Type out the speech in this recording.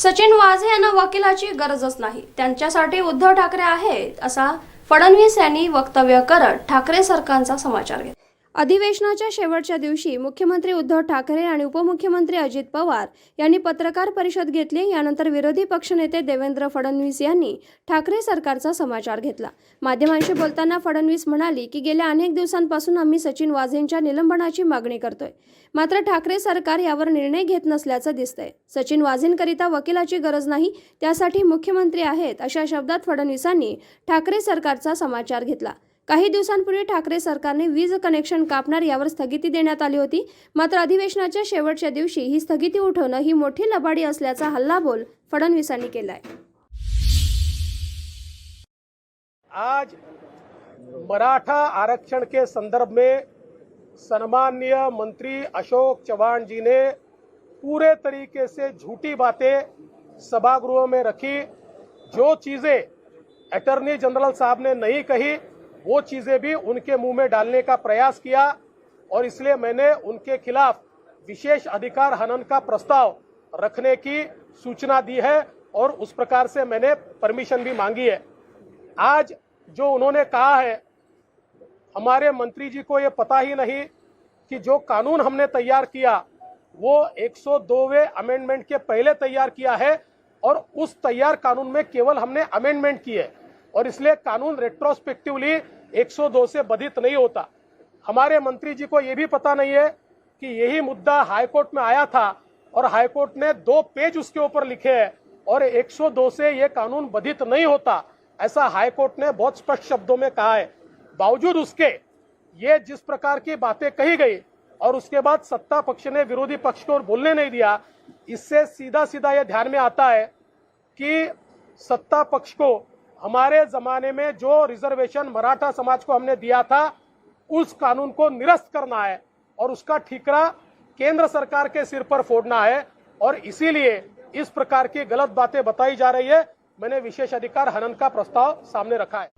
सचिन वाझे यांना वकिलाची गरजच नाही, त्यांच्यासाठी उद्धव ठाकरे आहेत असा फडणवीस यांनी वक्तव्य करत ठाकरे सरकारचा समाचार घेतला। अधिवेशनाच्या शेवटच्या दिवशी मुख्यमंत्री उद्धव ठाकरे आणि उपमुख्यमंत्री अजित पवार यांनी पत्रकार परिषद घेतली। यानंतर विरोधी पक्षनेते देवेंद्र फडणवीस यांनी ठाकरे सरकारचा समाचार घेतला। माध्यमांशी बोलताना फडणवीस म्हणाली की गेल्या अनेक दिवसांपासून आम्ही सचिन वाझेंच्या निलंबनाची मागणी करतोय, मात्र ठाकरे सरकार यावर निर्णय घेत नसल्याचं दिसतंय। सचिन वाझेंकरिता वकिलाची गरज नाही, त्यासाठी मुख्यमंत्री आहेत अशा शब्दात फडणवीसांनी ठाकरे सरकारचा समाचार घेतला। काही दिवसांपूर्वी ठाकरे सरकारने वीज कनेक्शन कापणार यावर स्थगिती देण्यात आली होती, मात्र अधिवेशनाच्या शेवटच्या दिवशी ही स्थगिती उठवणं ही मोठी लबाडी असल्याचा हल्लाबोल फडणवीसांनी केलाय। आज मराठा आरक्षण के संदर्भ में सम्माननीय मंत्री अशोक चौहान जी ने पूरे तरीके से झूठी बातें सभागृह में रखी। जो चीजें अटॉर्नी जनरल साहब ने नहीं कही वो चीजें भी उनके मुंह में डालने का प्रयास किया और इसलिए मैंने उनके खिलाफ विशेष अधिकार हनन का प्रस्ताव रखने की सूचना दी है और उस प्रकार से मैंने परमिशन भी मांगी है। आज जो उन्होंने कहा है, हमारे मंत्री जी को ये पता ही नहीं कि जो कानून हमने तैयार किया वो 102वें अमेंडमेंट के पहले तैयार किया है और उस तैयार कानून में केवल हमने अमेंडमेंट की है और इसलिए कानून रेट्रोस्पेक्टिवली 102 से बाधित नहीं होता। हमारे मंत्री जी को यह भी पता नहीं है कि यही मुद्दा हाईकोर्ट में आया था और हाईकोर्ट ने 2 पेज उसके ऊपर लिखे हैं और 102 से यह कानून बाधित नहीं होता, ऐसा हाईकोर्ट ने बहुत स्पष्ट शब्दों में कहा है। बावजूद उसके ये जिस प्रकार की बातें कही गई और उसके बाद सत्ता पक्ष ने विरोधी पक्ष को बोलने नहीं दिया, इससे सीधा सीधा यह ध्यान में आता है कि सत्ता पक्ष को हमारे जमाने में जो रिजर्वेशन मराठा समाज को हमने दिया था उस कानून को निरस्त करना है और उसका ठीकरा केंद्र सरकार के सिर पर फोड़ना है और इसीलिए इस प्रकार की गलत बातें बताई जा रही है। मैंने विशेष अधिकार हनन का प्रस्ताव सामने रखा है।